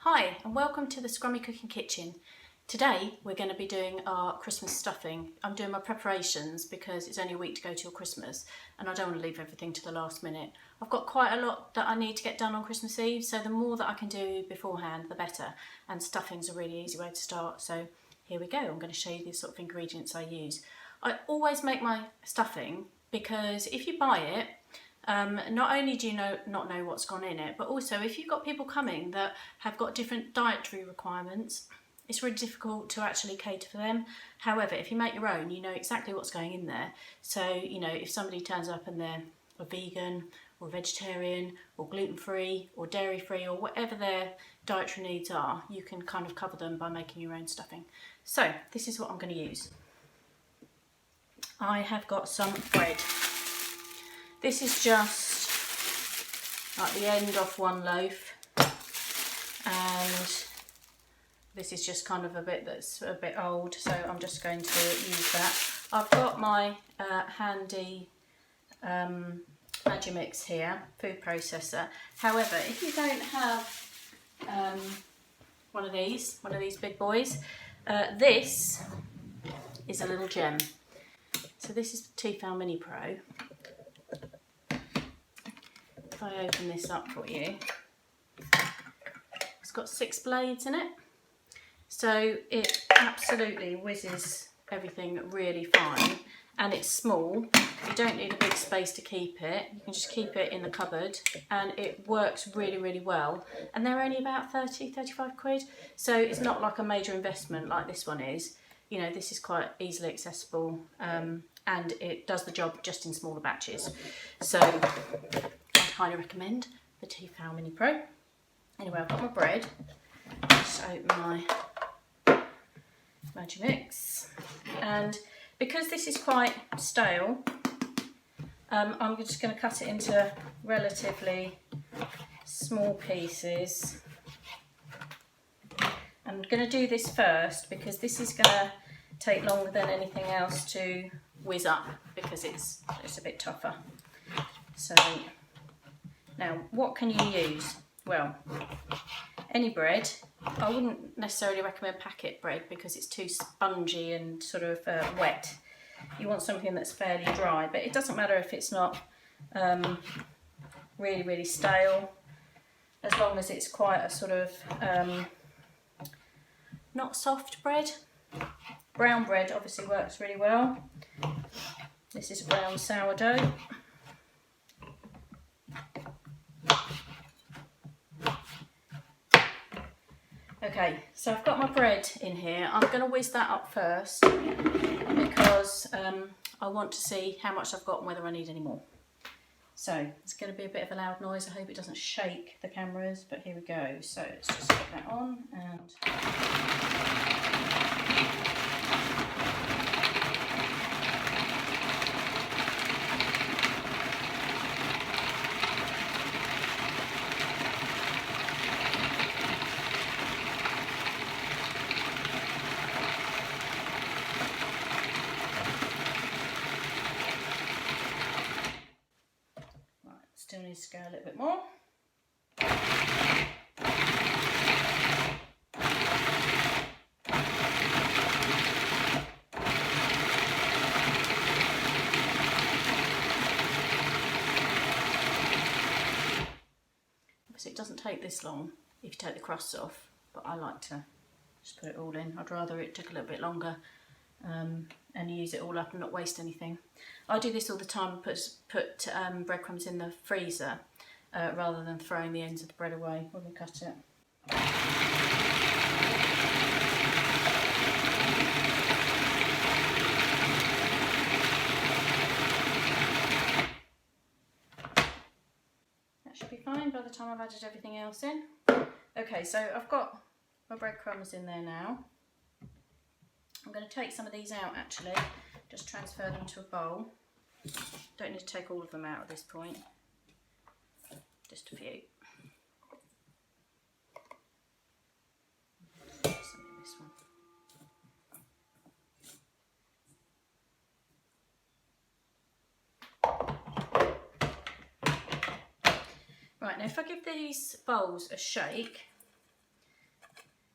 Hi and welcome to the Scrummy Cooking Kitchen. Today we're going to be doing our Christmas stuffing. I'm doing my preparations because it's only a week to go till Christmas and I don't want to leave everything to the last minute. I've got quite a lot that I need to get done on Christmas Eve, so the more that I can do beforehand the better, and stuffing's a really easy way to start. So here we go. I'm going to show you the sort of ingredients I use. I always make my stuffing because if you buy it, not only do you not know what's gone in it, but also if you've got people coming that have got different dietary requirements, it's really difficult to actually cater for them. However, if you make your own, you know exactly what's going in there. So, you know, if somebody turns up and they're a vegan or vegetarian or gluten-free or dairy-free or whatever their dietary needs are, you can kind of cover them by making your own stuffing. So this is what I'm going to use. I have got some bread. This is just like the end off one loaf, and this is just kind of a bit that's a bit old, so I'm just going to use that. I've got my handy Magimix here, food processor. However, if you don't have one of these big boys, this is a little gem. So this is the Tefal Mini Pro. If I open this up for you, it's got 6 blades in it, so it absolutely whizzes everything really fine, and it's small. You don't need a big space to keep it. You can just keep it in the cupboard and it works really, really well, and they're only about 30-35 quid, so it's not like a major investment like this one is. You know, this is quite easily accessible, and it does the job just in smaller batches, so highly recommend the Tefal Mini Pro. Anyway, I've got my bread. Just open my Magimix, and because this is quite stale, I'm just going to cut it into relatively small pieces. I'm going to do this first because this is going to take longer than anything else to whiz up because it's a bit tougher. So now, what can you use? Well, any bread. I wouldn't necessarily recommend packet bread because it's too spongy and sort of wet. You want something that's fairly dry, but it doesn't matter if it's not really, really stale, as long as it's quite a sort of not soft bread. Brown bread obviously works really well. This is brown sourdough. Okay, so I've got my bread in here. I'm going to whiz that up first because I want to see how much I've got and whether I need any more. So it's going to be a bit of a loud noise. I hope it doesn't shake the cameras, but here we go. So let's just get that on and... Still needs to go a little bit more. Obviously it doesn't take this long if you take the crusts off, but I like to just put it all in. I'd rather it took a little bit longer and use it all up and not waste anything. I do this all the time, put breadcrumbs in the freezer rather than throwing the ends of the bread away when we cut it. That should be fine by the time I've added everything else in. Okay, so I've got my breadcrumbs in there now. I'm going to take some of these out actually, just transfer them to a bowl. Don't need to take all of them out at this point, just a few. Some in this one. Right, now if I give these bowls a shake,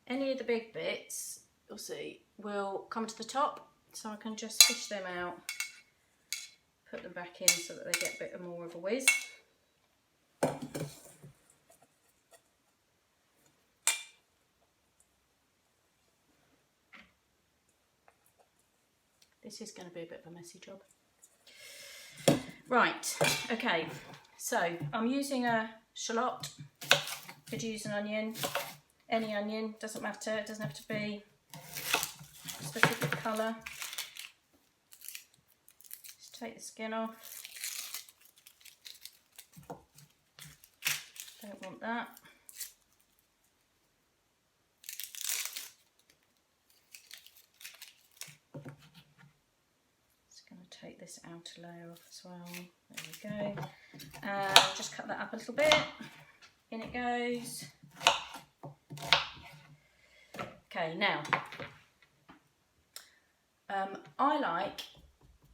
Any of the big bits, you'll see, will come to the top, so I can just fish them out, put them back in so that they get a bit more of a whiz. This is going to be a bit of a messy job. Right, okay, so I'm using a shallot. Could use an onion, any onion, doesn't matter, it doesn't have to be a specific colour. Just take the skin off. Don't want that. Just going to take this outer layer off as well. There we go. And just cut that up a little bit. In it goes. Okay, now I like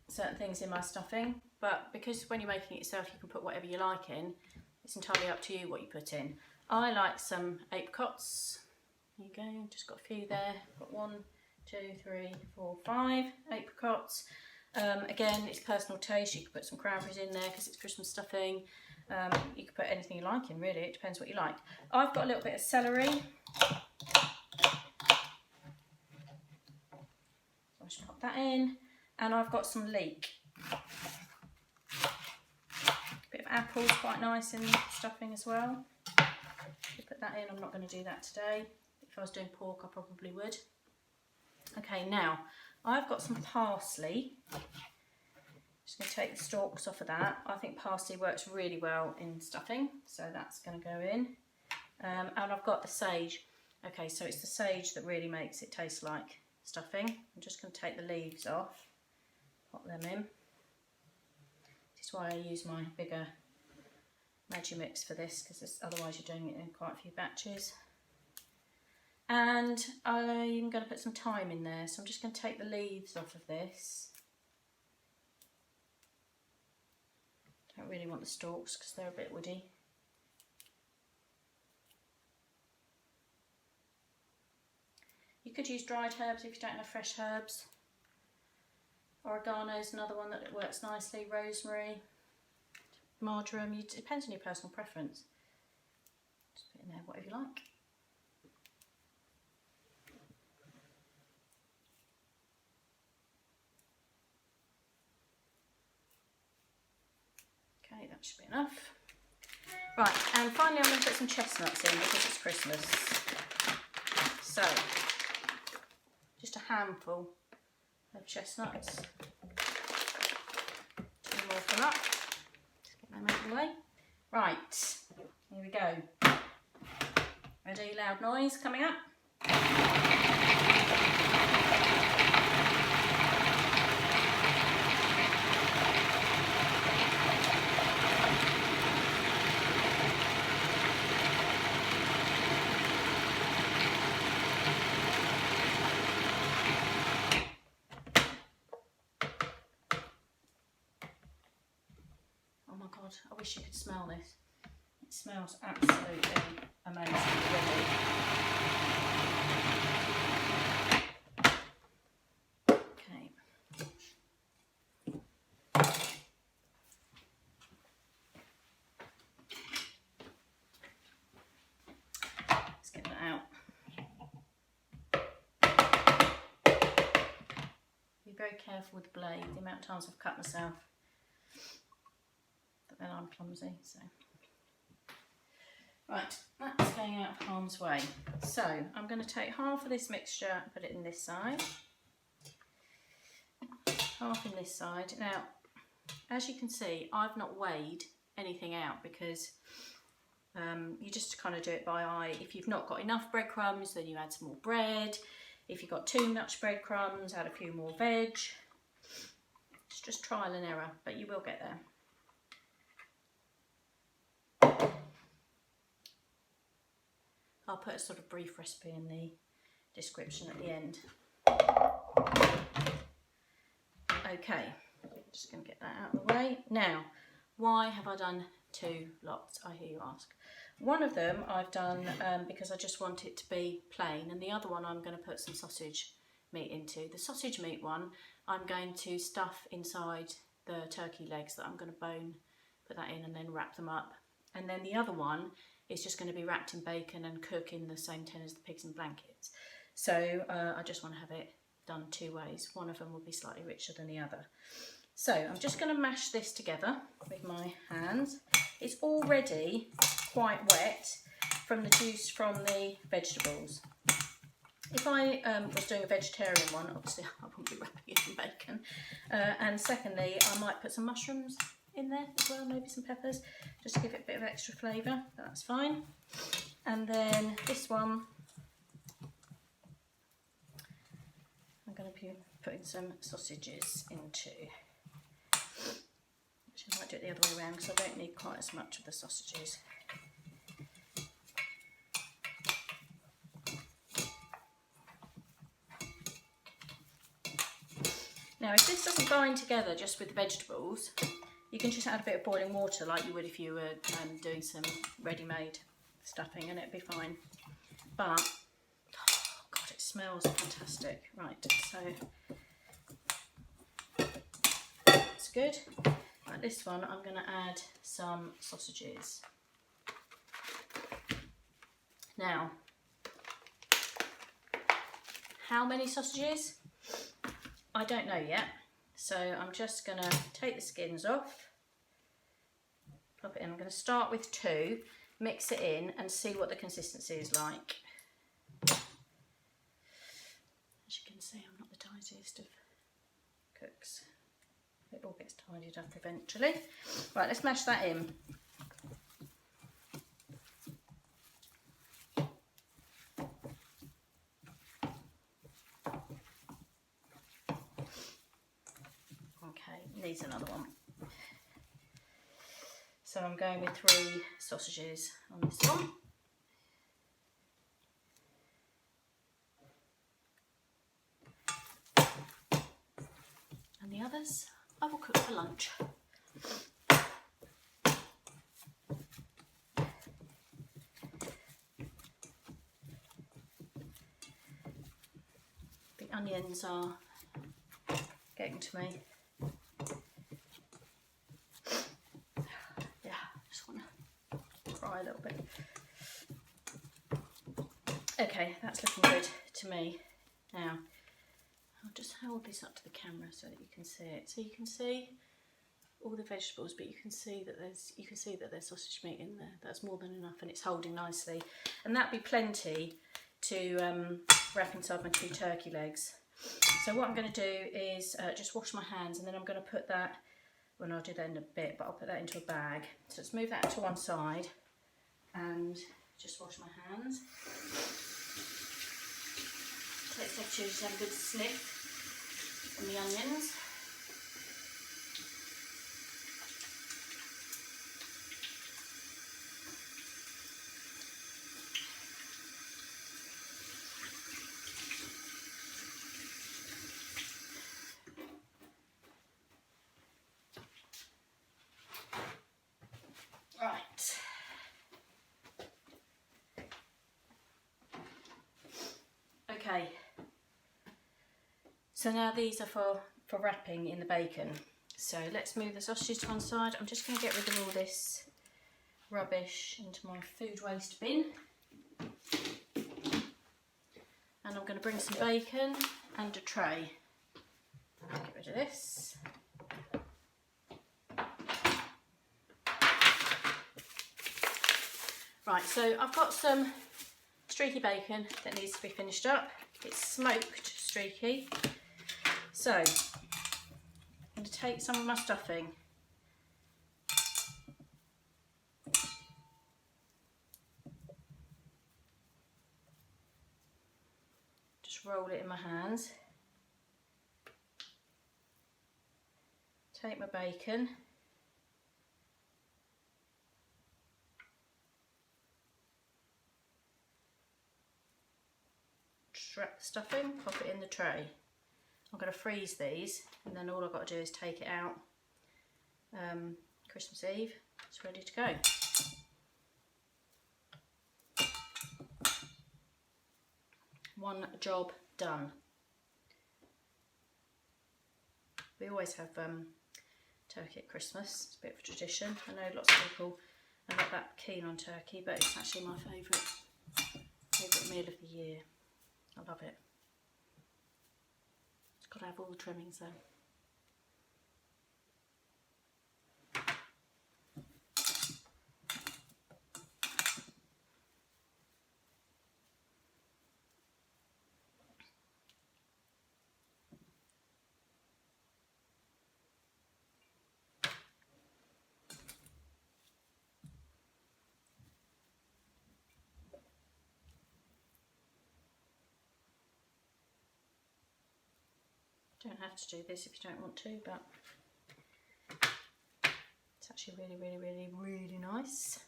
certain things in my stuffing, but because when you're making it yourself you can put whatever you like in, it's entirely up to you what you put in. I like some apricots. There you go, just got a few there. Got 1, 2, 3, 4, 5 apricots. Again, it's personal taste. You could put some cranberries in there because it's Christmas stuffing. You could put anything you like in, really. It depends what you like. I've got a little bit of celery. So I should pop that in. And I've got some leek. A bit of apple's quite nice in stuffing as well. Put that in. I'm not going to do that today. If I was doing pork, I probably would. Okay, now I've got some parsley. Just going to take the stalks off of that. I think parsley works really well in stuffing, so that's going to go in. And I've got the sage. Okay, so it's the sage that really makes it taste like stuffing. I'm just going to take the leaves off, pop them in. This is why I use my bigger Magimix for this, because otherwise you're doing it in quite a few batches. And I'm going to put some thyme in there, so I'm just going to take the leaves off of this. Don't really want the stalks because they're a bit woody. You could use dried herbs if you don't have fresh herbs. Oregano is another one that works nicely. Rosemary, marjoram. It depends on your personal preference. Just put in there whatever you like. Okay, that should be enough. Right, and finally I'm going to put some chestnuts in because it's Christmas. So, just a handful of chestnuts. 2 more come up. Just get them out of the way. Right, here we go. Ready, loud noise coming up. God, I wish you could smell this. It smells absolutely amazing already. Okay. Let's get that out. Be very careful with the blade, the amount of times I've cut myself. Then I'm clumsy, so. Right, that's going out of harm's way. So, I'm going to take half of this mixture and put it in this side. Half in this side. Now, as you can see, I've not weighed anything out because you just kind of do it by eye. If you've not got enough breadcrumbs, then you add some more bread. If you've got too much breadcrumbs, add a few more veg. It's just trial and error, but you will get there. I'll put a sort of brief recipe in the description at the end. Okay, just going to get that out of the way. Now, why have I done 2 lots, I hear you ask? One of them I've done because I just want it to be plain, and the other one I'm going to put some sausage meat into. The sausage meat one I'm going to stuff inside the turkey legs that I'm going to bone, put that in and then wrap them up. And then the other one is just going to be wrapped in bacon and cook in the same tin as the pigs in blankets. So I just want to have it done two ways. One of them will be slightly richer than the other. So I'm just going to mash this together with my hands. It's already quite wet from the juice from the vegetables. If I was doing a vegetarian one, obviously I wouldn't be wrapping it in bacon. And secondly, I might put some mushrooms in there as well, maybe some peppers, just to give it a bit of extra flavour, but that's fine. And then this one, I'm going to be putting some sausages into. Actually, I might do it the other way around because I don't need quite as much of the sausages. Now, if this doesn't bind together just with the vegetables, you can just add a bit of boiling water like you would if you were doing some ready-made stuffing, and it'd be fine. But, oh God, it smells fantastic. Right, so that's good. Right, this one I'm going to add some sausages. Now, how many sausages? I don't know yet, so I'm just going to take the skins off, pop it in. I'm going to start with 2, mix it in and see what the consistency is like. As you can see, I'm not the tidiest of cooks. It all gets tidied up eventually. Right, let's mash that in. Needs another one. So I'm going with 3 sausages on this one. And the others I will cook for lunch. The onions are getting to me. A little bit. Okay, that's looking good to me. Now, I'll just hold this up to the camera so that you can see it. So you can see all the vegetables, but you can see that there's sausage meat in there. That's more than enough, and it's holding nicely. And that'd be plenty to wrap inside my 2 turkey legs. So what I'm going to do is just wash my hands, and then I'm going to put that. Well, I'll do that in a bit, but I'll put that into a bag. So let's move that to one side and just wash my hands. Take the opportunity to have a good sniff on the onions. Okay, so now these are for wrapping in the bacon. So let's move the sausages to one side. I'm just going to get rid of all this rubbish into my food waste bin. And I'm going to bring some bacon and a tray. Get rid of this. Right, so I've got some streaky bacon that needs to be finished up. It's smoked streaky. So I'm going to take some of my stuffing. Just roll it in my hands. Take my bacon. Wrap the stuffing, pop it in the tray. I'm going to freeze these, and then all I've got to do is take it out Christmas Eve. It's ready to go. One job done. We always have turkey at Christmas. It's a bit of a tradition. I know lots of people are not that keen on turkey, but it's actually my favourite meal of the year. I love it. It's got to have all the trimmings though. Don't have to do this if you don't want to, but it's actually really nice.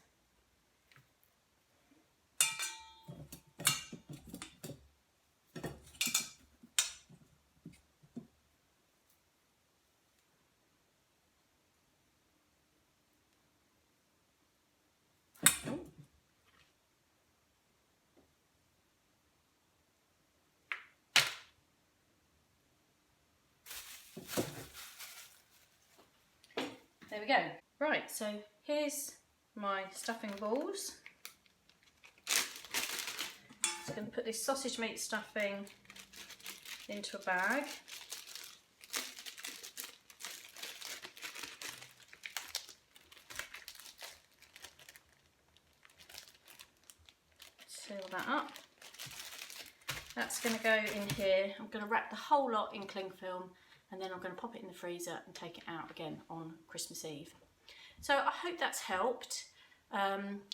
There we go. Right, so here's my stuffing balls. So I'm going to put this sausage meat stuffing into a bag. Seal that up. That's going to go in here. I'm going to wrap the whole lot in cling film, and then I'm going to pop it in the freezer and take it out again on Christmas Eve. So I hope that's helped.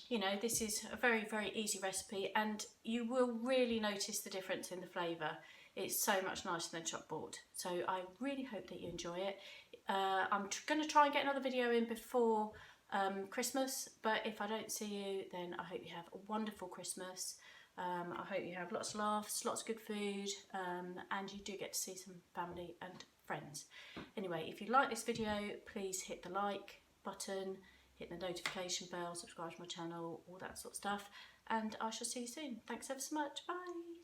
You know, this is a very easy recipe, and you will really notice the difference in the flavour. It's so much nicer than chalkboard. So I really hope that you enjoy it. I'm going to try and get another video in before Christmas, but if I don't see you, then I hope you have a wonderful Christmas. I hope you have lots of laughs, lots of good food, and you do get to see some family and friends. Anyway, if you like this video, please hit the like button, hit the notification bell, subscribe to my channel, all that sort of stuff, and I shall see you soon. Thanks ever so much. Bye.